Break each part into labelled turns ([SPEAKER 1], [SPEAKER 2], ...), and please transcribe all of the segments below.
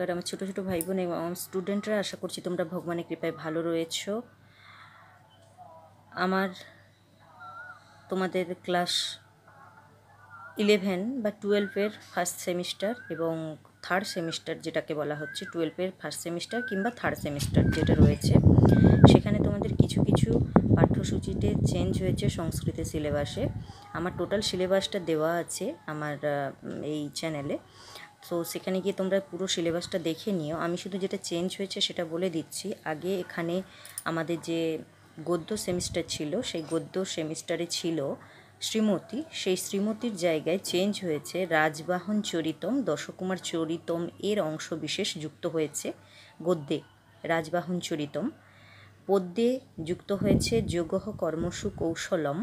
[SPEAKER 1] নমস্কার আমার ছোটো ছোটো ভাই বোন এবং আমার স্টুডেন্টরা, আশা করছি তোমরা ভগবানের কৃপায় ভালো রয়েছো। আমার তোমাদের ক্লাস 11 বা 12-এর ফার্স্ট সেমিস্টার এবং থার্ড সেমিস্টার যেটাকে বলা হচ্ছে 12-এর ফার্স্ট সেমিস্টার কিংবা থার্ড সেমিস্টার যেটা রয়েছে, সেখানে তোমাদের কিছু কিছু পাঠ্যসূচিতে চেঞ্জ হয়েছে সংস্কৃতের সিলেবাসে। আমার টোটাল সিলেবাসটা দেওয়া আছে আমার এই চ্যানেলে, তো সেখানে গিয়ে তোমরা পুরো সিলেবাসটা দেখে নিও। আমি শুধু যেটা চেঞ্জ হয়েছে সেটা বলে দিচ্ছি। আগে এখানে আমাদের যে গদ্য সেমিস্টার ছিল, সেই গদ্য সেমিস্টারে ছিল শ্রীমতী, সেই শ্রীমতীর জায়গায় চেঞ্জ হয়েছে রাজবাহন চরিতম, দশকুমার চরিতম এর অংশ বিশেষ যুক্ত হয়েছে গদ্যে রাজবাহন চরিতম। পদ্যে যুক্ত হয়েছে যোগঃ কর্মসু কৌশলম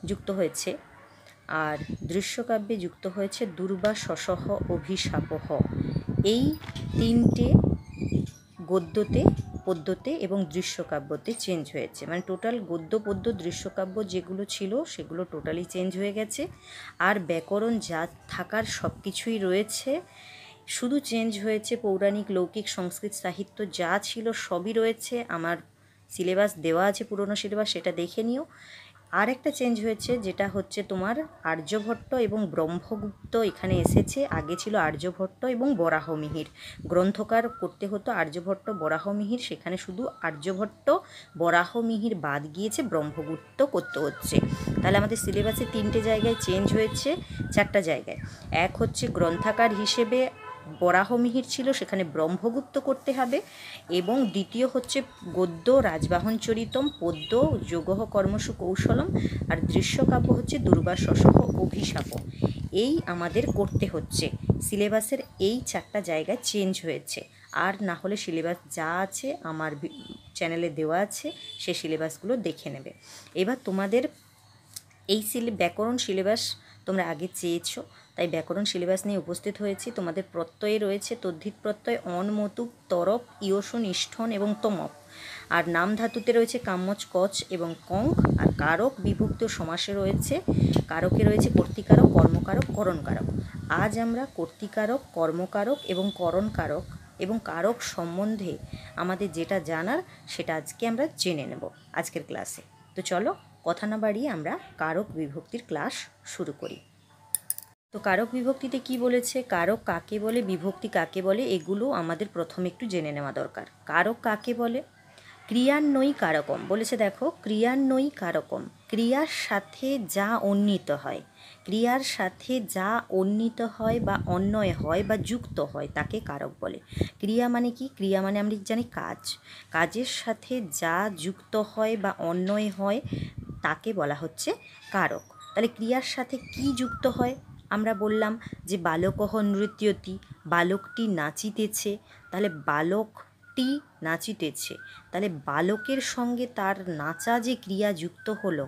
[SPEAKER 1] যুক্ত হয়েছে, আর দৃশ্যকাব্যে যুক্ত হয়েছে দুর্বাসসহ অভিশাপহ। এই তিনটে গদ্যতে, পদ্যতে এবং দৃশ্যকাব্যতে চেঞ্জ হয়েছে। মানে টোটাল গদ্য পদ্য দৃশ্যকাব্য যেগুলো ছিল সেগুলো টোটালি চেঞ্জ হয়ে গেছে। আর ব্যাকরণ যা থাকার সব কিছুই রয়েছে, শুধু চেঞ্জ হয়েছে পৌরাণিক লৌকিক সংস্কৃত সাহিত্য যা ছিল সবই রয়েছে। আমার সিলেবাস দেওয়া আছে, পুরনো সিলেবাস, সেটা দেখে নিও। আর একটা চেঞ্জ হয়েছে যেটা হচ্ছে তোমার আর্যভট্ট এবং ব্রহ্মগুপ্ত এখানে এসেছে। আগে ছিল আর্যভট্ট এবং বরাহমিহির, গ্রন্থকার করতে হতো আর্যভট্ট বরাহমিহির, সেখানে শুধু আর্যভট্ট বরাহমিহির বাদ গিয়েছে, ব্রহ্মগুপ্ত করতে হচ্ছে। তাহলে আমাদের সিলেবাসে 3টে জায়গায় চেঞ্জ হয়েছে, 4টা জায়গায়। এক হচ্ছে গ্রন্থাকার হিসেবে বরাহমিহির ছিল, সেখানে ব্রহ্মগুপ্ত করতে হবে। এবং দ্বিতীয় হচ্ছে গদ্য রাজবাহন চরিতম, পদ্য যোগঃ কর্মসু কৌশলম, আর দৃশ্যকাব্য হচ্ছে দুর্বাসসহ অভিশাপ। এই আমাদের করতে হচ্ছে। সিলেবাসের এই 4টা জায়গায় চেঞ্জ হয়েছে। আর না হলে সিলেবাস যা আছে আমার চ্যানেলে দেওয়া আছে, সে সিলেবাসগুলো দেখে নেবে। এবার তোমাদের এই ব্যাকরণ সিলেবাস তোমরা আগে চেয়েছো, তাই ব্যাকরণ সিলেবাস নিয়ে উপস্থিত হয়েছি। তোমাদের প্রত্যয়ে রয়েছে তদ্ধিত প্রত্যয় অন, মতুক, তরপ, ইয়সুন, ইষ্ঠন এবং তমপ। আর নাম ধাতুতে রয়েছে কাম্যচ, কচ এবং কঙ্ক। আর কারক বিভক্ত সমাসে রয়েছে, কারকে রয়েছে কর্তৃকারক, কর্মকারক, করণকারক। আজ আমরা কর্তৃকারক, কর্মকারক এবং করণকারক এবং কারক সম্বন্ধে আমাদের যেটা জানার সেটা আজকে আমরা জেনে নেব আজকের ক্লাসে। তো চলো কথা না বাড়িয়ে আমরা কারক বিভক্তির ক্লাস শুরু করি। তো কারক বিভক্তিতে কি বলেছে, কারক কাকে বলে, বিভক্তি কাকে বলে, এগুলো আমাদের প্রথমে একটু জেনে নেওয়া দরকার। কারক কাকে বলে? ক্রিয়ান্বয়ী কারকম বলেছে। দেখো, ক্রিয়ান্বয়ী কারকম, ক্রিয়ার সাথে যা অন্বিত হয়, ক্রিয়ার সাথে যা অন্বিত হয় বা অন্বয় হয় বা যুক্ত হয় তাকে কারক বলে। ক্রিয়া মানে কি? ক্রিয়া মানে আমরা জানি কাজ, কাজের সাথে যা যুক্ত হয় বা অন্বয় হয় তাকে বলা হচ্ছে কারক। তাহলে ক্রিয়ার সাথে কি যুক্ত হয়? আমরা বললাম যে বালকঃ নৃত্যতি, বালকটি নাচিতেছে। তাহলে বালকটি নাচিতেছে, তাহলে বালকের সঙ্গে তার নাচা যে ক্রিয়া যুক্ত হলো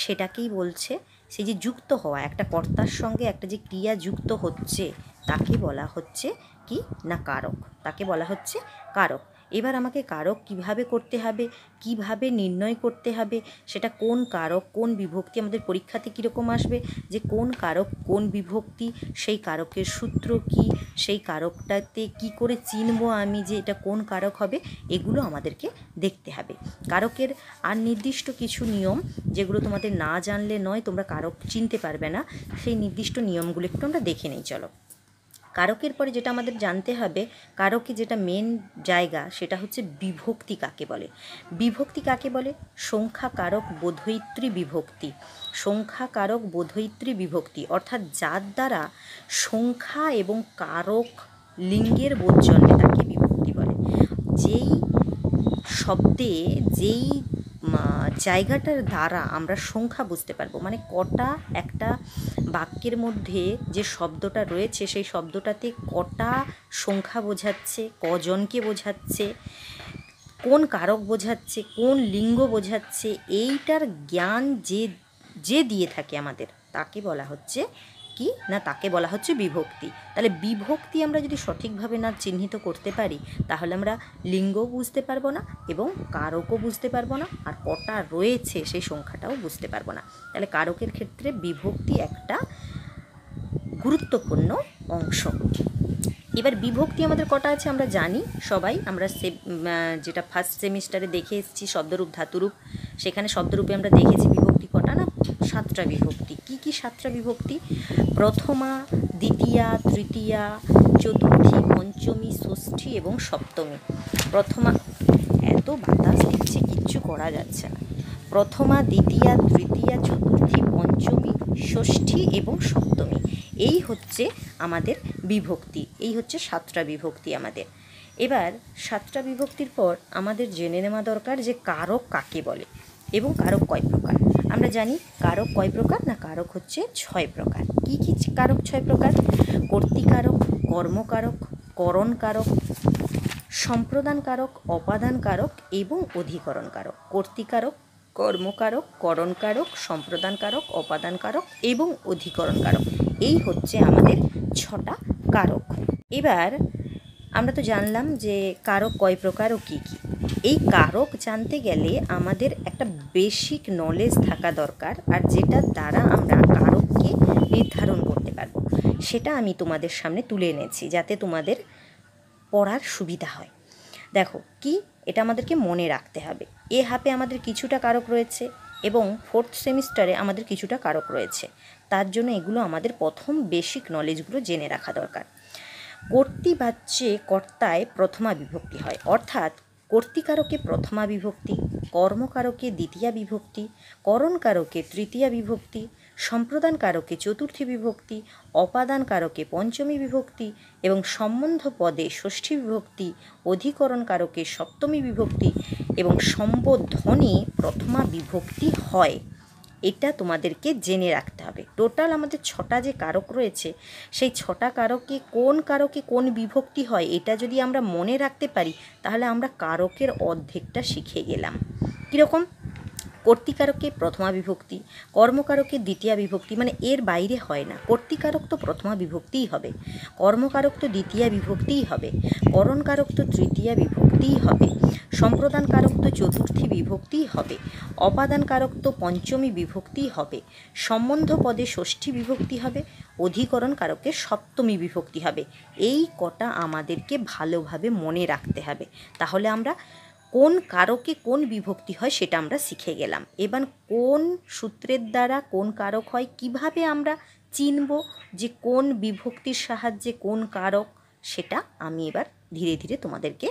[SPEAKER 1] সেটাকেই বলছে, সেই যে যুক্ত হওয়া, একটা কর্তার সঙ্গে একটা যে ক্রিয়া যুক্ত হচ্ছে তাকে বলা হচ্ছে কি না কারক, তাকে বলা হচ্ছে কারক। এবার আমাকে কারক কিভাবে করতে হবে, কিভাবে নির্ণয় করতে হবে, সেটা কোন কারক কোন বিভক্তি, আমাদের পরীক্ষাতে কীরকম আসবে যে কোন কারক কোন বিভক্তি, সেই কারকের সূত্র কি, সেই কারকটাতে কি করে চিনবো আমি যে এটা কোন কারক হবে, এগুলো আমাদেরকে দেখতে হবে। কারকের আর নির্দিষ্ট কিছু নিয়ম যেগুলো তোমাদের না জানলে নয়, তোমরা কারক চিনতে পারবে না, সেই নির্দিষ্ট নিয়মগুলো একটু আমরা দেখে নিই চলো। কারকের পরে যেটা আমাদের জানতে হবে, কারকে যেটা মেন জায়গা সেটা হচ্ছে বিভক্তি কাকে বলে। বিভক্তি কাকে বলে? সংখ্যা কারক বোধয়িত্রী বিভক্তি, সংখ্যা কারক বোধয়িত্রী বিভক্তি, অর্থাৎ যার দ্বারা সংখ্যা এবং কারক লিঙ্গের বোধ জন্মে তাকে বিভক্তি বলে। যেই শব্দে যেই জায়গাটার দ্বারা আমরা সংখ্যা বুঝতে পারবো, মানে কটা একটা বাক্যের মধ্যে যে শব্দটা রয়েছে সেই শব্দটাতে কটা সংখ্যা বোঝাচ্ছে, কজনকে বোঝাচ্ছে, কোন কারক বোঝাচ্ছে, কোন লিঙ্গ বোঝাচ্ছে, এইটার জ্ঞান যে যে দিয়ে থাকে আমাদের তাকে বলা হচ্ছে কি না, তাকে বলা হচ্ছে বিভক্তি। তাহলে বিভক্তি আমরা যদি সঠিকভাবে না চিহ্নিত করতে পারি তাহলে আমরা লিঙ্গও বুঝতে পারবো না এবং কারকও বুঝতে পারবো না, আর কটা রয়েছে সেই সংখ্যাটাও বুঝতে পারবো না। তাহলে কারকের ক্ষেত্রে বিভক্তি একটা গুরুত্বপূর্ণ অংশ। এবার বিভক্তি আমাদের কটা আছে আমরা জানি সবাই, আমরা যেটা ফার্স্ট সেমিস্টারে দেখে এসেছি শব্দরূপ ধাতুরূপ, সেখানে শব্দরূপে আমরা দেখেছি বিভক্তি কটা না, 7টা বিভক্তি। কি কি 7টা বিভক্তি? প্রথমা, দ্বিতীয়া, তৃতীয়া, চতুর্থী, পঞ্চমী, ষষ্ঠী এবং সপ্তমী। প্রথমা, এত বাতাস দিচ্ছে কিচ্ছু করা যাচ্ছে না। প্রথমা, দ্বিতীয়া, তৃতীয়া, চতুর্থী, পঞ্চমী, ষষ্ঠী এবং সপ্তমী, এই হচ্ছে আমাদের বিভক্তি, এই হচ্ছে 7টা বিভক্তি আমাদের। এবার 7টা বিভক্তির পর আমাদের জেনে নেওয়া দরকার যে কারক কাকে বলে এবং কারক কয় প্রকার। আমরা জানি কারক কয় প্রকার না, কারক হচ্ছে 6 প্রকার। কি কি কারক 6 প্রকার? কর্তৃকারক, কর্মকারক, করণকারক, সম্প্রদান কারক, অপাদান কারক এবং অধিকরণ কারক। কর্তৃকারক, কর্মকারক, করণকারক, সম্প্রদান কারক, অপাদান কারক এবং অধিকরণ কারক, এই হচ্ছে আমাদের 6টা কারক। এবার আমরা তো জানলাম যে কারক কয় প্রকার ও কী কী। এই কারক জানতে গেলে আমাদের একটা বেসিক নলেজ থাকা দরকার, আর যেটার দ্বারা আমরা কারককে নির্ধারণ করতে পারবো সেটা আমি তোমাদের সামনে তুলে এনেছি যাতে তোমাদের পড়ার সুবিধা হয়। দেখো কি, এটা আমাদেরকে মনে রাখতে হবে। এ হাফে আমাদের কিছুটা কারক রয়েছে এবং 4th সেমিস্টারে আমাদের কিছুটা কারক রয়েছে, তার জন্য এগুলো আমাদের প্রথম বেসিক নলেজগুলো জেনে রাখা দরকার। কর্তৃবাচ্যে কর্তায় প্রথমা বিভক্তি হয়, অর্থাৎ কর্তৃকারকে প্রথমা বিভক্তি, কর্মকারকে দ্বিতীয়া বিভক্তি, করণকারকে তৃতীয়া বিভক্তি, সম্প্রদান কারকে চতুর্থী বিভক্তি, অপাদান কারকে পঞ্চমী বিভক্তি এবং সম্বন্ধ পদে ষষ্ঠী বিভক্তি, অধিকরণ কারকে সপ্তমী বিভক্তি এবং সম্বোধনে প্রথমা বিভক্তি হয়। এটা তোমাদেরকে জেনে রাখতে হবে। টোটাল আমাদের 6টা যে কারক রয়েছে, সেই 6টা কারকে কোন বিভক্তি হয় এটা যদি আমরা মনে রাখতে পারি তাহলে আমরা কারকের অর্ধেকটা শিখে গেলাম। কীরকম? কর্তৃকারকে প্রথমা বিভক্তি, কর্মকারকে দ্বিতীয়া বিভক্তি, মানে এর বাইরে হয় না। কর্তৃকারক তো প্রথমা বিভক্তিই হবে, কর্মকারক তো দ্বিতীয়া বিভক্তিই হবে, করণকারক তো তৃতীয়া বিভক্তিই হবে, সম্প্রদান কারক তো চতুর্থী বিভক্তিই হবে, অপাদান কারক তো পঞ্চমী বিভক্তিই হবে, সম্বন্ধ পদে ষষ্ঠী বিভক্তি হবে, অধিকরণ কারকে সপ্তমী বিভক্তি হবে। এই কটা আমাদেরকে ভালোভাবে মনে রাখতে হবে, তাহলে আমরা কোন কারকে কোন বিভক্তি হয় সেটা আমরা শিখে গেলাম। এবার কোন সূত্রের দ্বারা কোন কারক হয়, কিভাবে আমরা চিনব যে কোন বিভক্তির সাহায্যে কোন কারক, সেটা আমি এবার ধীরে ধীরে তোমাদেরকে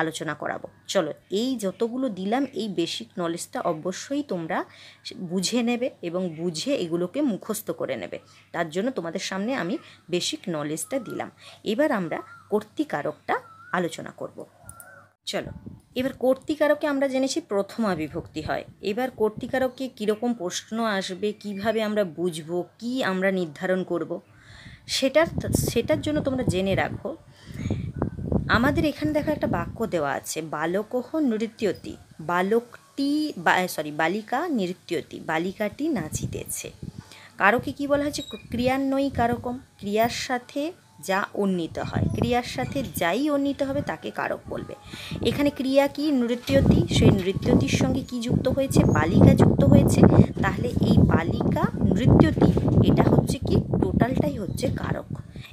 [SPEAKER 1] আলোচনা করাবো। চলো, এই যতগুলো দিলাম এই বেসিক নলেজটা অবশ্যই তোমরা বুঝে নেবে এবং বুঝে এগুলোকে মুখস্থ করে নেবে। তার জন্য তোমাদের সামনে আমি বেসিক নলেজটা দিলাম। এবার আমরা কর্তৃকারকটা আলোচনা করব। চলো, এবার কর্তৃকারকে আমরা জেনেছি প্রথমা বিভক্তি হয়। এবার কর্তৃকারকে কীরকম প্রশ্ন আসবে, কিভাবে আমরা বুঝবো, কি আমরা নির্ধারণ করব, সেটার জন্য তোমরা জেনে রাখো। আমাদের এখানে দেখো একটা বাক্য দেওয়া আছে, বালকঃ নৃত্যতি, বালিকা নৃত্যতি, বালিকাটি নাচিতেছে। কারকে কি বলা হয়েছে? ক্রিয়ান্বয়ী কারকম, ক্রিয়ার সাথে যা উন্নীত হয়, ক্রিয়ার সাথে যাই উন্নীত হবে তাকে কারক বলবে। এখানে ক্রিয়া কি? নৃত্যতি, সেই নৃত্যতির সঙ্গে কি যুক্ত হয়েছে? বালিকা যুক্ত হয়েছে। তাহলে এই বালিকা নৃত্যতি এটা হচ্ছে কি? টোটালটাই হচ্ছে কারক।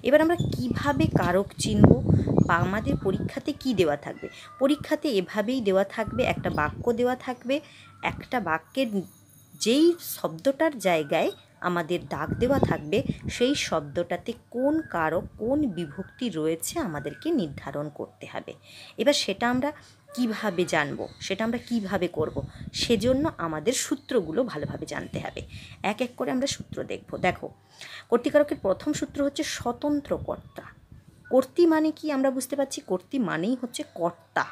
[SPEAKER 1] এবার আমরা কিভাবে কারক চিনব? বা আমাদের পরীক্ষাতে কি দেওয়া থাকবে? পরীক্ষাতে এভাবেই দেওয়া থাকবে, একটা বাক্য দেওয়া থাকবে, একটা বাক্যের যেই শব্দটার জায়গায় আমাদের দাগ দেওয়া থাকবে সেই শব্দটাতে কোন কারক কোন বিভক্তি রয়েছে আমাদেরকে নির্ধারণ করতে হবে। এবার সেটা আমরা কিভাবে জানবো, সেটা আমরা কিভাবে করব, সেজন্য আমাদের সূত্রগুলো ভালোভাবে জানতে হবে। এক এক করে আমরা সূত্র দেখব। দেখো, কর্তৃকারকের প্রথম সূত্র হচ্ছে স্বতন্ত্র কর্তা। কর্তৃ মানে কি আমরা বুঝতে পারছি? কর্তৃ মানেই হচ্ছে কর্তা।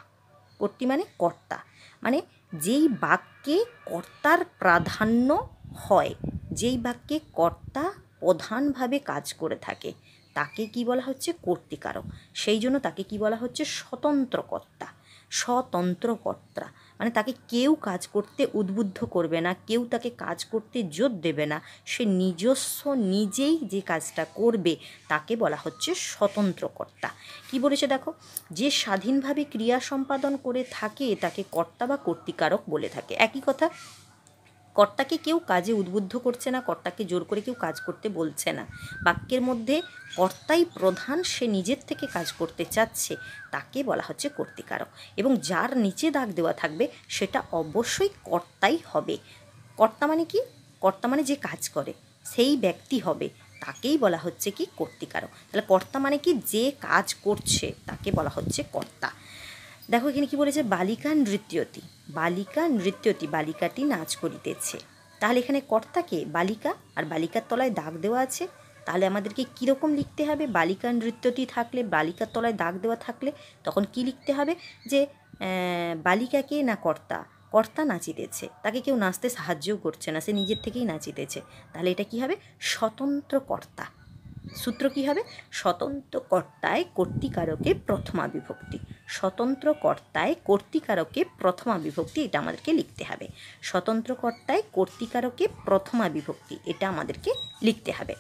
[SPEAKER 1] কর্তৃ মানে কর্তা, মানে যেই বাক্যে কর্তার প্রাধান্য হয়, যেই বাক্যে কর্তা প্রধানভাবে কাজ করে থাকে তাকে কি বলা হচ্ছে? কর্তৃকারক। সেই জন্য তাকে কি বলা হচ্ছে? স্বতন্ত্র কর্তা। স্বতন্ত্র কর্তা মানে তাকে কেউ কাজ করতে উদ্বুদ্ধ করবে না, কেউ তাকে কাজ করতে জোর দেবে না, সে নিজস্ব নিজেই যে কাজটা করবে তাকে বলা হচ্ছে স্বতন্ত্র কর্তা। কি বলেছে দেখো, যে স্বাধীনভাবে ক্রিয়া সম্পাদন করে থাকে তাকে কর্তা বা কর্তৃকারক বলে থাকে। একই কথা, কর্তাকে কেউ কাজে উদ্বুদ্ধ করছে না, কর্তাকে জোর করে কেউ কাজ করতে বলছে না। বাক্যের মধ্যে কর্তাই প্রধান, সে নিজের থেকে কাজ করতে চাচ্ছে, তাকে বলা হচ্ছে কর্তৃকারক। এবং যার নিচে দাগ দেওয়া থাকবে সেটা অবশ্যই কর্তাই হবে। কর্তা মানে কি? কর্তা মানে যে কাজ করে সেই ব্যক্তি হবে, তাকেই বলা হচ্ছে কি কর্তৃকারক। তাহলে কর্তা মানে কি? যে কাজ করছে তাকে বলা হচ্ছে কর্তা। দেখো এখানে কি বলেছে, বালিকা নৃত্যতি। বালিকা নৃত্যতি, বালিকাটি নাচ করিতেছে। তাহলে এখানে কর্তাকে বালিকা, আর বালিকার তলায় দাগ দেওয়া আছে। তাহলে আমাদেরকে কীরকম লিখতে হবে? বালিকা নৃত্যতি থাকলে, বালিকার তলায় দাগ দেওয়া থাকলে তখন কি লিখতে হবে? যে বালিকাকে না কর্তা, কর্তা নাচিতেছে, তাকে কেউ নাচতে সাহায্যও করছে না, সে নিজের থেকেই নাচিতেছে। তাহলে এটা কি হবে? স্বতন্ত্র কর্তা। সূত্র কি হবে? স্বতন্ত্র কর্তায় কর্তৃকারকে প্রথমা বিভক্তি। স্বতন্ত্র কর্তায় কর্তৃকারকে প্রথমা বিভক্তি, এটা আমাদেরকে লিখতে হবে। স্বতন্ত্র কর্তায় কর্তৃকারকে প্রথমা বিভক্তি, এটা আমাদেরকে লিখতে হবে।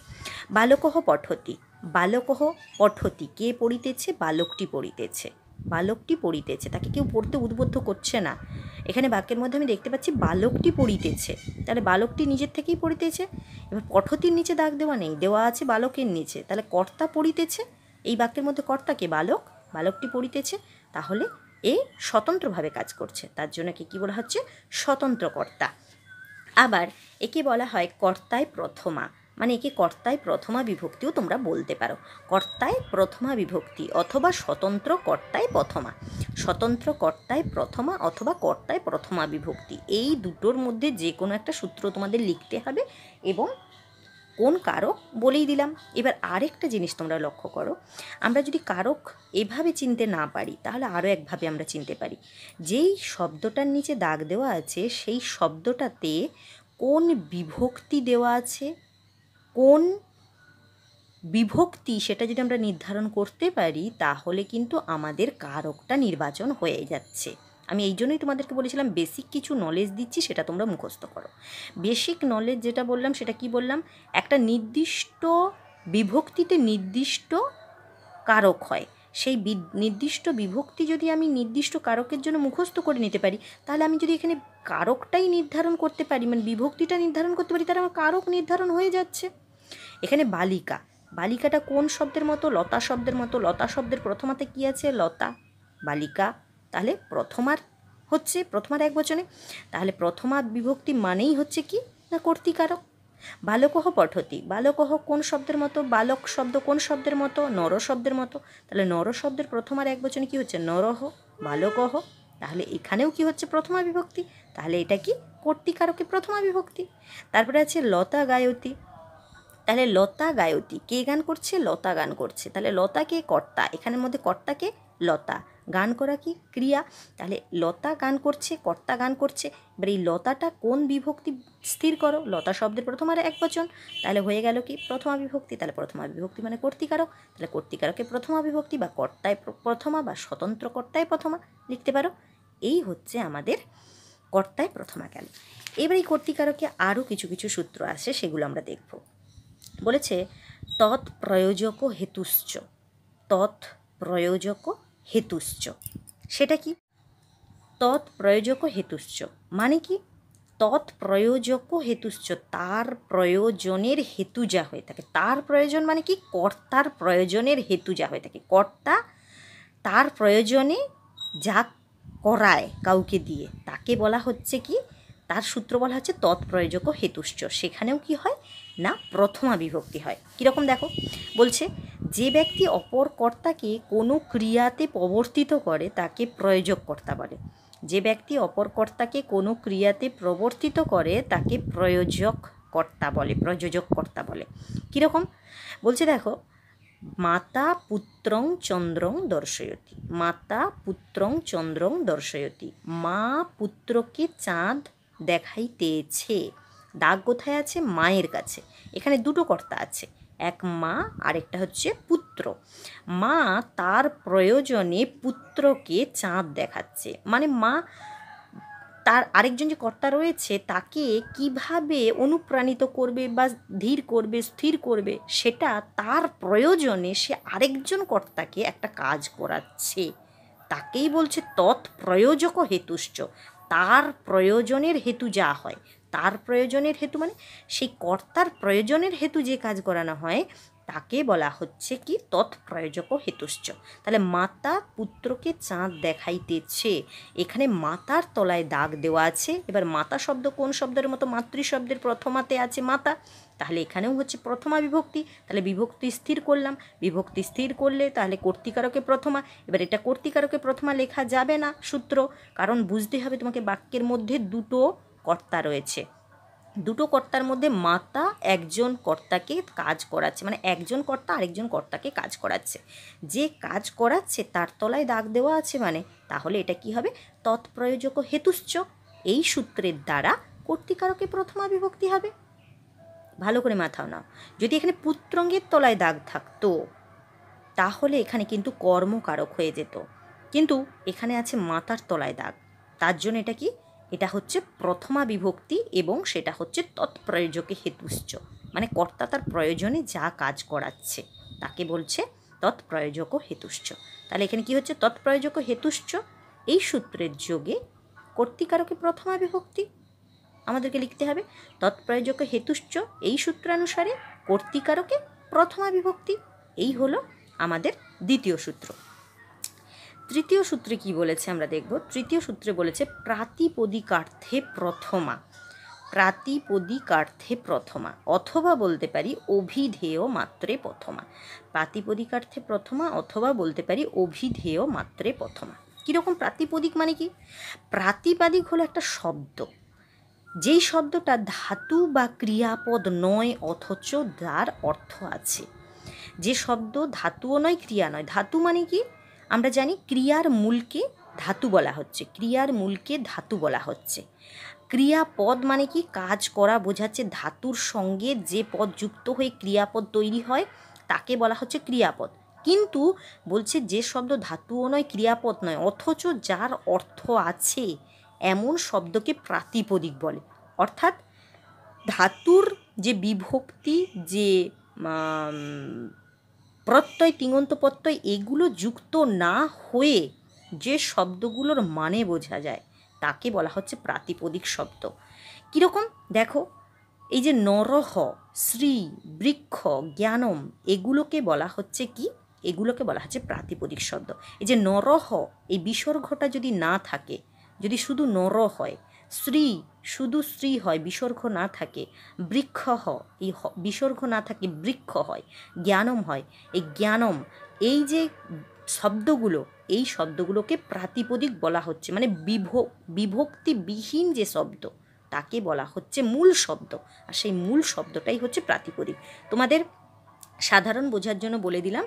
[SPEAKER 1] বালকহ পঠতি। বালকহ পঠতি, কে পড়িতেছে? বালকটি পড়িতেছে। বালকটি পড়িতেছে, তাকে কেউ পড়তে উদ্বুদ্ধ করছে না। এখানে বাক্যের মধ্যে আমি দেখতে পাচ্ছি বালকটি পড়িতেছে, তাহলে বালকটি নিজের থেকেই পড়িতেছে। এবার পঠতির নিচে দাগ দেওয়া নেই, দেওয়া আছে বালকের নিচে, তাহলে কর্তা পড়িতেছে। এই বাক্যের মধ্যে কর্তাকে বালক, বালকটি পড়িতেছে, তাহলে এ স্বতন্ত্রভাবে কাজ করছে, তার জন্য কি বলা হচ্ছে? স্বতন্ত্র কর্তা। আবার একে বলা হয় কর্তায় প্রথমা, মানে একে কর্তায় প্রথমা বিভক্তিও তোমরা বলতে পারো। কর্তায় প্রথমা বিভক্তি অথবা স্বতন্ত্র কর্তায় প্রথমা। স্বতন্ত্র কর্তায় প্রথমা অথবা কর্তায় প্রথমা বিভক্তি, এই দুটোর মধ্যে যে কোনো একটা সূত্র তোমাদের লিখতে হবে এবং কোন কারক বলেই দিলাম। এবার আরেকটা জিনিস তোমরা লক্ষ্য করো, আমরা যদি কারক এভাবে চিনতে না পারি তাহলে আরও একভাবে আমরা চিনতে পারি। যেই শব্দটার নিচে দাগ দেওয়া আছে সেই শব্দটাতে কোন বিভক্তি দেওয়া আছে, কোন বিভক্তি, সেটা যদি আমরা নির্ধারণ করতে পারি তাহলে কিন্তু আমাদের কারকটা নির্বাচন হয়ে যাচ্ছে। আমি এই জন্যই তোমাদেরকে বলেছিলাম বেসিক কিছু নলেজ দিচ্ছি, সেটা তোমরা মুখস্থ করো। বেসিক নলেজ যেটা বললাম সেটা কি বললাম? একটা নির্দিষ্ট বিভক্তিতে নির্দিষ্ট কারক হয়, সেই নির্দিষ্ট বিভক্তি যদি আমি নির্দিষ্ট কারকের জন্য মুখস্থ করে নিতে পারি, তাহলে আমি যদি এখানে কারকটাই নির্ধারণ করতে পারি, মানে বিভক্তিটা নির্ধারণ করতে পারি, তাহলে আমার কারক নির্ধারণ হয়ে যাচ্ছে। এখানে বালিকা, বালিকাটা কোন শব্দের মতো? লতা শব্দের মতো। লতা শব্দের প্রথমাতে কি আছে? লতা। বালিকা, তাহলে প্রথমার হচ্ছে, প্রথমার এক বচনে, তাহলে প্রথমা বিভক্তি মানেই হচ্ছে কি না কর্তৃকারক। বালকহ পঠতি, বালকহ কোন শব্দের মতো? বালক শব্দ কোন শব্দের মতো? নর শব্দের মতো। তাহলে নর শব্দের প্রথমার এক বচনে কি হচ্ছে? নরহ। বালকহ, তাহলে এখানেও কি হচ্ছে? প্রথমা বিভক্তি। তাহলে এটা কি কর্তৃকারকে প্রথমা বিভক্তি। তারপরে আছে লতা গায়তী, তাহলে লতা গায়তী, কে গান করছে? লতা গান করছে, তাহলে লতাকে কর্তা, এখানের মধ্যে কর্তাকে লতা, গান করা কি ক্রিয়া, তাহলে লতা গান করছে, কর্তা গান করছে। এবার এই লতাটা কোন বিভক্তি স্থির করো? লতা শব্দের প্রথমার এক বচন, তাহলে হয়ে গেল কি প্রথমা বিভক্তি। তাহলে প্রথমা বিভক্তি মানে কর্তৃকারক, তাহলে কর্তৃকারকে প্রথমা বিভক্তি বা কর্তায় প্রথমা বা স্বতন্ত্র কর্তায় প্রথমা লিখতে পারো। এই হচ্ছে আমাদের কর্তায় প্রথমা গেল। এবার এই কর্তৃকারকে আরও কিছু কিছু সূত্র আছে, সেগুলো আমরা দেখব। বলেছে তৎপ্রয়োজক হেতুশ্চ, তৎপ্রয়োজক হেতুশ্চ, সেটা কি? তৎপ্রয়োজক হেতুশ্চ মানে কি? তৎপ্রয়োজক হেতুশ্চ, তার প্রয়োজনের হেতু যা হয়ে থাকে। তার প্রয়োজন মানে কি? কর্তার প্রয়োজনের হেতু যা হয়ে থাকে। কর্তা তার প্রয়োজনে যা করায় কাউকে দিয়ে, তাকে বলা হচ্ছে কি? তার সূত্র বলা হচ্ছে তৎপ্রয়োজক হেতুশ্চ। সেখানেও কি হয় না প্রথমা বিভক্তি হয়। কীরকম দেখো, বলছে যে ব্যক্তি অপর কর্তাকে কোনো ক্রিয়াতে প্রবর্তিত করে তাকে প্রয়োজক কর্তা বলে। যে ব্যক্তি অপর কর্তাকে কোনো ক্রিয়াতে প্রবর্তিত করে তাকে প্রয়োজক কর্তা বলে, প্রযোজক কর্তা বলে। কীরকম বলছে দেখো, মাতা পুত্রং চন্দ্রং দর্শয়তি, মাতা পুত্রং চন্দ্রং দর্শয়তি, মা পুত্রকে চাঁদ দেখাইতেছে। দাগ কোথায় আছে? মায়ের কাছে। এখানে দুটো কর্তা আছে, এক মা আরেকটা হচ্ছে পুত্র। মা তার প্রয়োজনে পুত্রকে চাঁদ দেখাচ্ছে, মানে মা তার আরেকজন যে কর্তা রয়েছে তাকে কিভাবে অনুপ্রাণিত করবে বা ধীর করবে, স্থির করবে, সেটা তার প্রয়োজনে সে আরেকজন কর্তাকে একটা কাজ করাচ্ছে, তাকেই বলছে তৎপ্রয়োজক হেতুশ্চ। তার প্রয়োজনের হেতু যা হয়, তার প্রয়োজনের হেতু মানে সেই কর্তার প্রয়োজনের হেতু যে কাজ করানো হয় তাকে বলা হচ্ছে কি তৎপ্রয়োজক হেতুশ্চ। তাহলে মাতা পুত্রকে চাঁদ দেখাইতেছে, এখানে মাতার তলায় দাগ দেওয়া আছে। এবার মাতা শব্দ কোন শব্দের মতো? মাতৃ শব্দের প্রথমাতে আছে মাতা, তাহলে এখানেও হচ্ছে প্রথমা বিভক্তি। তাহলে বিভক্তি স্থির করলাম, বিভক্তি স্থির করলে তাহলে কর্তৃকারকে প্রথমা। এবার এটা কর্তৃকারকে প্রথমা লেখা যাবে না সূত্র, কারণ বুঝতে হবে তোমাকে বাক্যের মধ্যে দুটো কর্তা রয়েছে। দুটো কর্তার মধ্যে মাতা একজন কর্তাকে কাজ করাচ্ছে, মানে একজন কর্তা আরেকজন কর্তাকে কাজ করাচ্ছে। যে কাজ করাচ্ছে তার তলায় দাগ দেওয়া আছে, মানে তাহলে এটা কি হবে? তৎপ্রয়োজক হেতুশ্চ। এই সূত্রের দ্বারা কর্তৃকারকে প্রথমা বিভক্তি হবে। ভালো করে মাথাও নাও। যদি এখানে পুত্রঙ্গের তলায় দাগ থাকতো তাহলে এখানে কিন্তু কর্মকারক হয়ে যেত, কিন্তু এখানে আছে মাতার তলায় দাগ, তার জন্য এটা কি? এটা হচ্ছে প্রথমা বিভক্তি এবং সেটা হচ্ছে তৎপ্রয়োজকে হেতুশ্চ, মানে কর্তা তার প্রয়োজনে যা কাজ করাচ্ছে তাকে বলছে তৎপ্রয়োজক হেতুশ্চ। তাহলে এখানে কি হচ্ছে? তৎপ্রয়োজক হেতুশ্চ এই সূত্রের যোগে কর্তৃকারকে প্রথমা বিভক্তি আমাদেরকে লিখতে হবে। তৎপ্রয়োজক হেতুশ্চ এই সূত্রানুসারে কর্তৃকারকে প্রথমা বিভক্তি। এই হলো আমাদের দ্বিতীয় সূত্র। তৃতীয় সূত্রে কি বলেছে আমরা দেখব। তৃতীয় সূত্রে বলেছে প্রাতিপদিকার্থে প্রথমা। প্রাতিপদিকার্থে প্রথমা, অথবা বলতে পারি অভিধেয় মাত্রে প্রথমা। প্রাতিপদিকার্থে প্রথমা অথবা বলতে পারি অভিধেয় মাত্রে প্রথমা। কীরকম প্রাতিপদিক মানে কি? প্রাতিপাদিক হলো একটা শব্দ, যেই শব্দটা ধাতু বা ক্রিয়াপদ নয় অথচ যার অর্থ আছে। যে শব্দ ধাতুও নয় ক্রিয়া নয়। ধাতু মানে কি? আমরা জানি ক্রিয়ার মূলকে ধাতু বলা হচ্ছে, ক্রিয়ার মূলকে ধাতু বলা হচ্ছে। ক্রিয়াপদ মানে কি? কাজ করা বোঝাচ্ছে, ধাতুর সঙ্গে যে পদ যুক্ত হয়ে ক্রিয়াপদ তৈরি হয় তাকে বলা হচ্ছে ক্রিয়াপদ। কিন্তু বলছে যে শব্দ ধাতুও নয় ক্রিয়াপদ নয় অথচ যার অর্থ আছে এমন শব্দকে প্রাতিপদিক বলে। অর্থাৎ ধাতুর যে বিভক্তি, যে প্রত্যয় তিঙন্ত প্রত্যয় এগুলো যুক্ত না হয়ে যে শব্দগুলোর মানে বোঝা যায় তাকে বলা হচ্ছে প্রাতিপদিক শব্দ। কীরকম দেখো, এই যে নরহ, শ্রী, বৃক্ষ, জ্ঞানম এগুলোকে বলা হচ্ছে কি? এগুলোকে বলা হচ্ছে প্রাতিপদিক শব্দ। এই যে নরহ, এই বিসর্গটা যদি না থাকে, যদি শুধু নর হয়, শ্রী শুধু শ্রী হয় বিসর্গ না থাকে, বৃক্ষ এই বিসর্গ না থাকে বৃক্ষ হয়, জ্ঞানম হয় এই জ্ঞানম, এই যে শব্দগুলো এই শব্দগুলোকে প্রাতিপদিক বলা হচ্ছে। মানে বিভক্তিবিহীন যে শব্দ তাকে বলা হচ্ছে মূল শব্দ, আর সেই মূল শব্দটাই হচ্ছে প্রাতিপদিক। তোমাদের সাধারণ বোঝার জন্য বলে দিলাম,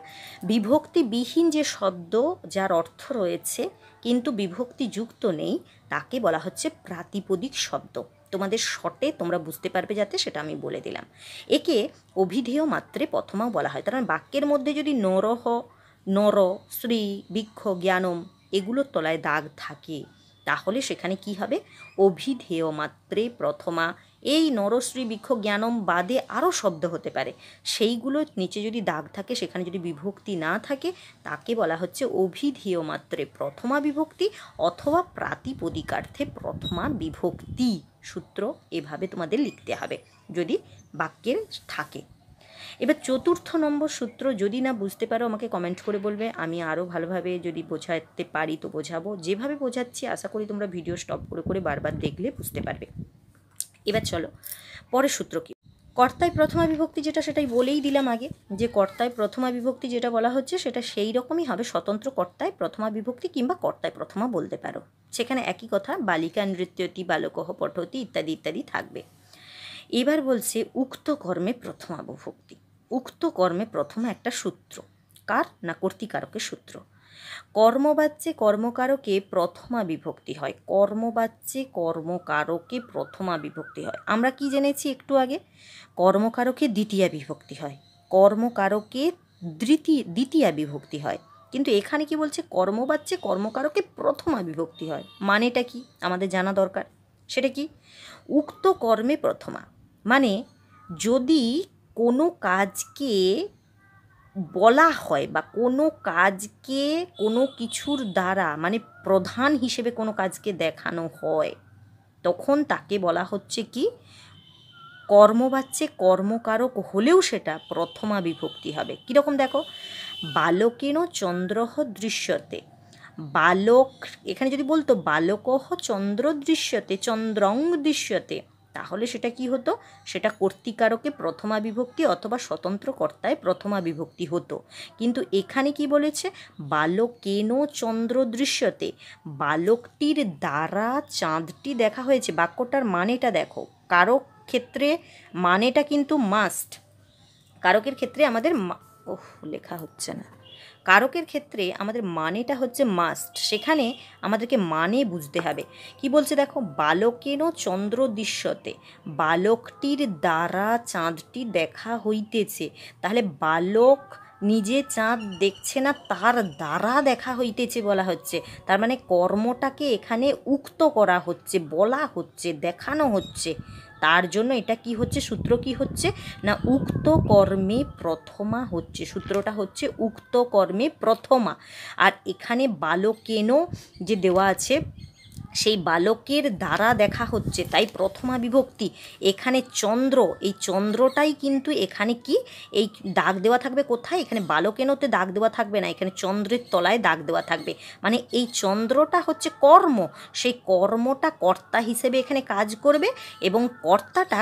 [SPEAKER 1] বিভক্তিবিহীন যে শব্দ যার অর্থ রয়েছে কিন্তু বিভক্তি যুক্ত নেই তাকে বলা হচ্ছে প্রাতিপদিক শব্দ। তোমাদের শর্টে তোমরা বুঝতে পারবে যাতে, সেটা আমি বলে দিলাম। একে অভিধেয় মাত্রে প্রথমাও বলা হয়। কারণ বাক্যের মধ্যে যদি নরহ, নর, শ্রী, বৃক্ষ, জ্ঞানম এগুলোর তলায় দাগ থাকে তাহলে সেখানে কি হবে? অভিধেয় মাত্রে প্রথমা। এই নরশ্রী, বৃক্ষ, জ্ঞানম বাদে আরও শব্দ হতে পারে, সেইগুলোর নিচে যদি দাগ থাকে, সেখানে যদি বিভক্তি না থাকে তাকে বলা হচ্ছে অভিধেয় মাত্রে প্রথমা বিভক্তি অথবা প্রাতিপদিকার্থে প্রথমা বিভক্তি। সূত্র এভাবে তোমাদের লিখতে হবে যদি বাক্যের থাকে। এবার চতুর্থ নম্বর সূত্র, যদি না বুঝতে পারো আমাকে কমেন্ট করে বলবে, আমি আরও ভালোভাবে যদি বোঝাতে পারি তো বোঝাবো। যেভাবে বোঝাচ্ছি আশা করি তোমরা ভিডিও স্টপ করে করে বারবার দেখলে বুঝতে পারবে। এবার চলো পরের সূত্র কি। কর্তায় প্রথমা বিভক্তি যেটা, সেটাই বলেই দিলাম আগে, যে কর্তায় প্রথমা বিভক্তি যেটা বলা হচ্ছে সেটা সেই রকমই হবে, স্বতন্ত্র কর্তায় প্রথমা বিভক্তি কিংবা কর্তায় প্রথমা বলতে পারো। সেখানে একই কথা, বালিকা নৃত্যতি, বালকহ পঠতি ইত্যাদি ইত্যাদি থাকবে। এবার বলছে উক্ত কর্মে প্রথমা বিভক্তি। উক্ত কর্মে প্রথমা একটা সূত্র, কার না? কর্তৃকারকের সূত্র। কর্মবাচ্যে কর্মকারকে প্রথমা বিভক্তি হয়। কর্মবাচ্যে কর্মকারকে প্রথমা বিভক্তি হয়। আমরা কি জেনেছি একটু আগে? কর্মকারকে দ্বিতীয়া বিভক্তি হয়, কর্মকারকে দ্বিতীয়া বিভক্তি হয়। কিন্তু এখানে কি বলছে? কর্মবাচ্যে কর্মকারকে প্রথমা বিভক্তি হয়। মানেটা কি আমাদের জানা দরকার। সেটা কি? উক্ত কর্মে প্রথমা মানে যদি কোনো কাজকে বলা হয় বা কোনো কাজকে কোনো কিছুর দ্বারা মানে প্রধান হিসেবে কোনো কাজকে দেখানো হয়, তখন তাকে বলা হচ্ছে কি কর্মবাচ্যে কর্মকারক হলেও সেটা প্রথমা বিভক্তি হবে। কীরকম দেখো, বালকেন চন্দ্রঃ দৃশ্যতে, বালক এখানে যদি বলতো বালকঃ চন্দ্র দৃশ্যতে, চন্দ্রং দৃশ্যতে, তাহলে সেটা কি হতো, সেটা কর্তৃকারকে প্রথমা বিভক্তি অথবা স্বতন্ত্র কর্তায় প্রথমা বিভক্তি হতো। কিন্তু এখানে কি বলেছে, বালকেন চন্দ্র দৃশ্যতে, বালকটির দ্বারা চাঁদটি দেখা হয়েছে। বাক্যটার মানেটা দেখো, কারক ক্ষেত্রে মানেটা কিন্তু মাস্ট, কারকের ক্ষেত্রে আমাদের লেখা হচ্ছে না, কারকের ক্ষেত্রে আমাদের মানেটা হচ্ছে মাস্ট, সেখানে আমাদেরকে মানে বুঝতে হবে। কি বলছে দেখো, বালকেন চন্দ্র দৃশ্যতে, বালকটির দ্বারা চাঁদটি দেখা হইতেছে। তাহলে বালক নিজে চাঁদ দেখছে না, তার দ্বারা দেখা হইতেছে বলা হচ্ছে। তার মানে কর্মটাকে এখানে উক্ত করা হচ্ছে, বলা হচ্ছে, দেখানো হচ্ছে। তার জন্য এটা কি হচ্ছে, সূত্র কি হচ্ছে না উক্ত কর্মে প্রথমা হচ্ছে, সূত্রটা হচ্ছে উক্ত কর্মে প্রথমা। আর এখানে বালকেন যে দেওয়া আছে, সেই বালকের দ্বারা দেখা হচ্ছে, তাই প্রথমা বিভক্তি। এখানে চন্দ্র, এই চন্দ্রটাই কিন্তু এখানে কি এই দাগ দেওয়া থাকবে কোথায়, এখানে বালকেনতে দাগ দেওয়া থাকবে না, এখানে চন্দ্রের তলায় দাগ দেওয়া থাকবে। মানে এই চন্দ্রটা হচ্ছে কর্ম, সেই কর্মটা কর্তা হিসেবে এখানে কাজ করবে এবং কর্তাটা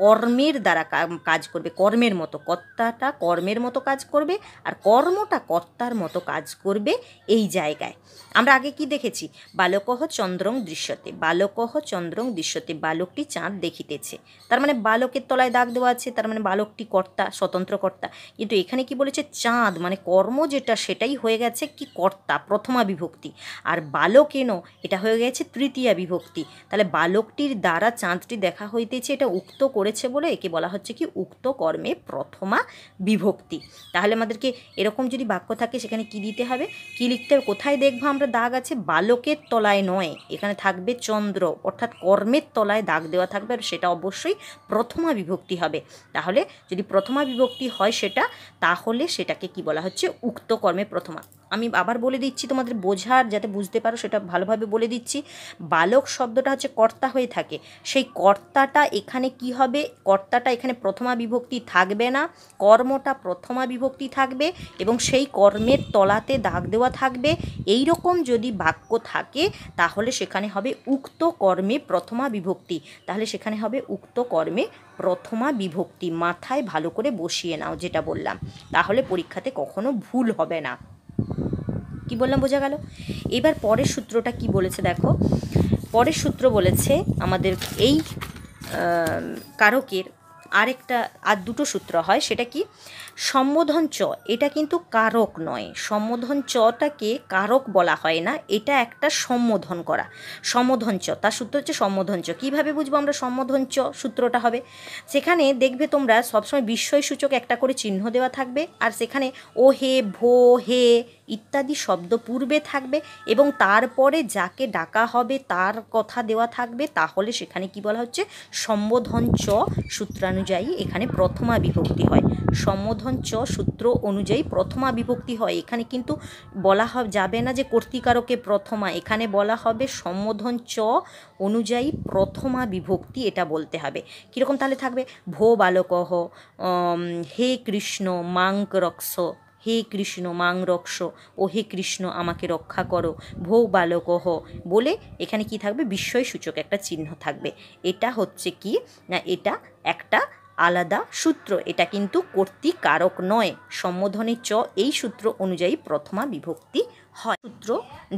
[SPEAKER 1] কর্মের দ্বারা কাজ করবে, কর্মের মতো, কর্তাটা কর্মের মতো কাজ করবে আর কর্মটা কর্তার মতো কাজ করবে এই জায়গায়। আমরা আগে কি দেখেছি, বালকঃ চন্দ্রং দৃশ্যতে, বালকঃ চন্দ্রং দৃশ্যতে, বালকটি চাঁদ দেখিতেছে। তার মানে বালকের তলায় দাগ দেওয়া আছে, তার মানে বালকটি কর্তা, স্বতন্ত্র কর্তা। কিন্তু এখানে কি বলেছে, চাঁদ মানে কর্ম যেটা, সেটাই হয়ে গেছে কি কর্তা, প্রথমা বিভক্তি। আর বালকেন এটা হয়ে গেছে তৃতীয়া বিভক্তি। তাহলে বালকটির দ্বারা চাঁদটি দেখা হইতেছে, এটা উক্ত করেছে বলে একে বলা হচ্ছে কি উক্ত কর্মে প্রথমা বিভক্তি। তাহলে আমাদেরকে এরকম যদি বাক্য থাকে সেখানে কি দিতে হবে, কি লিখতে হবে, কোথায় দেখবো আমরা দাগ আছে, বালকের তলায় নয়, এখানে থাকবে চন্দ্র, অর্থাৎ কর্মের তলায় দাগ দেওয়া থাকবে, আর সেটা অবশ্যই প্রথমা বিভক্তি হবে। তাহলে যদি প্রথমা বিভক্তি হয় সেটা, তাহলে সেটাকে কি বলা হচ্ছে উক্ত কর্মে প্রথমা। আমি আবার বলে দিচ্ছি তোমাদের বোঝার, যাতে বুঝতে পারো সেটা ভালোভাবে বলে দিচ্ছি। বালক শব্দটা হচ্ছে কর্তা হয়ে থাকে, সেই কর্তাটা এখানে কি হবে, কর্তাটা এখানে প্রথমা বিভক্তি থাকবে না, কর্মটা প্রথমা বিভক্তি থাকবে এবং সেই কর্মের তলাতে দাগ দেওয়া থাকবে। এই রকম যদি বাক্য থাকে তাহলে সেখানে হবে উক্ত কর্মে প্রথমা বিভক্তি, তাহলে সেখানে হবে উক্ত কর্মে প্রথমা বিভক্তি। মাথায় ভালো করে বসিয়ে নাও যেটা বললাম, তাহলে পরীক্ষাতে কখনো ভুল হবে না। কি বললাম বোঝা গেল? এবার পরের সূত্রটা কি বলেছে দেখো, পরের সূত্র বলেছে আমাদের এই কারকের আর দুটো সূত্র হয়, সেটা কি, সম্বোধন চ, এটা কিন্তু কারক নয়, সম্বোধন চটাকে কারক বলা হয় না, এটা একটা সম্বোধন করা, সম্বোধন চ, তার সূত্র হচ্ছে সম্বোধন চ। কীভাবে বুঝবো আমরা সম্বোধন চ সূত্রটা হবে, সেখানে দেখবে তোমরা সবসময় বিস্ময় সূচক একটা করে চিহ্ন দেওয়া থাকবে, আর সেখানে ও হে, ভো, হে ইত্যাদি শব্দ পূর্বে থাকবে এবং তারপরে যাকে ডাকা হবে তার কথা দেওয়া থাকবে। তাহলে সেখানে কি বলা হচ্ছে, সম্বোধন চ সূত্রানুযায়ী এখানে প্রথমা বিভক্তি হয়, সম্বোধন চ সূত্র অনুযায়ী প্রথমা বিভক্তি হয়। এখানে কিন্তু বলা যাবে না যে কর্তৃকারকে প্রথমা, এখানে বলা হবে সম্বোধন চ অনুযায়ী প্রথমা বিভক্তি, এটা বলতে হবে। কীরকম তাহলে থাকবে, ভো বালকঃ, হে কৃষ্ণ মাঙ্ক রক্ষ, হে কৃষ্ণ মাং রক্ষ, ও হে কৃষ্ণ আমাকে রক্ষা করো, ভৌ বালকঃ বলে এখানে কি থাকবে, বিস্ময় সূচক একটা চিহ্ন থাকবে। এটা হচ্ছে কি না, এটা একটা আলাদা সূত্র, এটা কিন্তু কর্তৃকারক নয়। সম্বোধনে চ এই সূত্র অনুযায়ী প্রথমা বিভক্তি হয়। সূত্র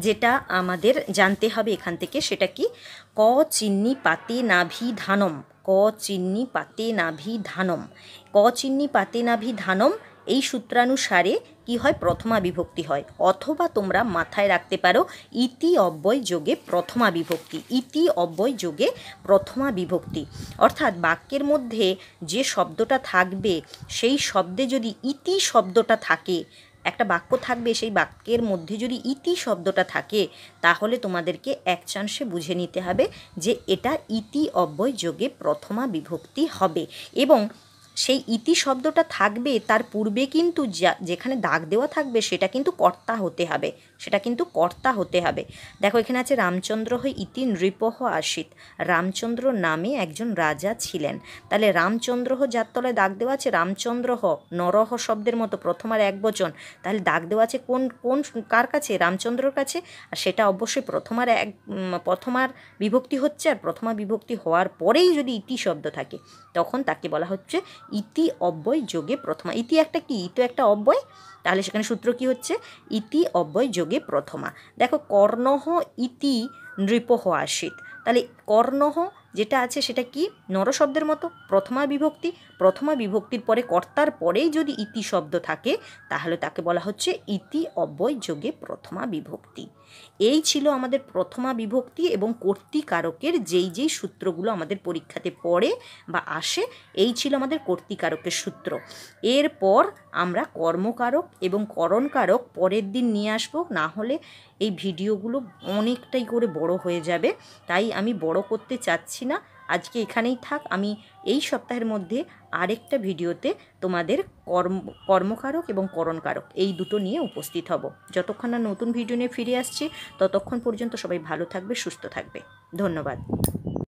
[SPEAKER 1] যেটা আমাদের জানতে হবে এখান থেকে, সেটা কি, ক চিহ্নি পাতে নাভি ধানম, ক চিহ্নি পাতে নাভি ধানম, ক চিহ্নি পাতে নাভি ধানম এই সূত্রানুসারে কি হয়, প্রথমা বিভক্তি হয়। অথবা তোমরা মাথায় রাখতে পারো ইতি অব্যয় যোগে প্রথমা বিভক্তি, ইতি অব্যয় যোগে প্রথমা বিভক্তি, অর্থাৎ বাক্যের মধ্যে যে শব্দটা থাকবে সেই শব্দে যদি ইতি শব্দটা থাকে, একটা বাক্য থাকবে সেই বাক্যের মধ্যে যদি ইতি শব্দটা থাকে, তাহলে তোমাদেরকে এক চান্সে বুঝে নিতে হবে যে এটা ইতি অব্যয় যোগে প্রথমা বিভক্তি হবে। এবং সেই ইতি শব্দটা থাকবে, তার পূর্বে কিন্তু যেখানে দাগ দেওয়া থাকবে সেটা কিন্তু কর্তা হতে হবে, সেটা কিন্তু কর্তা হতে হবে। দেখো এখানে আছে রামচন্দ্র ইতি নৃপহ আসিত, রামচন্দ্র নামে একজন রাজা ছিলেন। তাহলে রামচন্দ্র যার তলায় দাগ দেওয়া আছে রামচন্দ্র নরহ শব্দের মতো প্রথম আর এক বচন, তাহলে দাগ দেওয়া আছে কোন কোন কার কাছে? রামচন্দ্রর কাছে। আর সেটা অবশ্যই প্রথমার বিভক্তি হচ্ছে, আর প্রথমা বিভক্তি হওয়ার পরেই যদি ইতি শব্দ থাকে তখন তাকে বলা হচ্ছে ইতি অব্যয় যোগে প্রথমা। ইতি একটা কি? ইতি একটা অব্যয়, তাহলে সেখানে সূত্র কি হচ্ছে? ইতি অব্যয় যোগে প্রথমা। দেখো কর্ণহ ইতি নৃপহ আসিত, তাহলে কর্ণহ যেটা আছে সেটা কি? নর শব্দের মতো প্রথমা বিভক্তি, প্রথমা বিভক্তির পরে কর্তার পরেই যদি ইতি শব্দ থাকে তাহলে তাকে বলা হচ্ছে ইতি অব্যয় যোগে প্রথমা বিভক্তি। এই ছিল আমাদের প্রথমা বিভক্তি এবং কর্তৃকারকের যেই সূত্রগুলো আমাদের পরীক্ষাতে পড়ে বা আসে, এই ছিল আমাদের কর্তৃকারকের সূত্র। এরপর আমরা কর্মকারক এবং করণকারক পরের দিন নিয়ে আসবো, না হলে এই ভিডিওগুলো অনেকটাই করে বড় হয়ে যাবে, তাই আমি বড় করতে চাচ্ছি না। আজকে এখানেই থাক, আমি এই সপ্তাহের মধ্যে আরেকটা ভিডিওতে তোমাদের কর্মকারক এবং করণকারক এই দুটো নিয়ে উপস্থিত হব। যতক্ষণ না নতুন ভিডিও নিয়ে ফিরে আসছি ততক্ষণ পর্যন্ত সবাই ভালো থাকবে, সুস্থ থাকবে। ধন্যবাদ।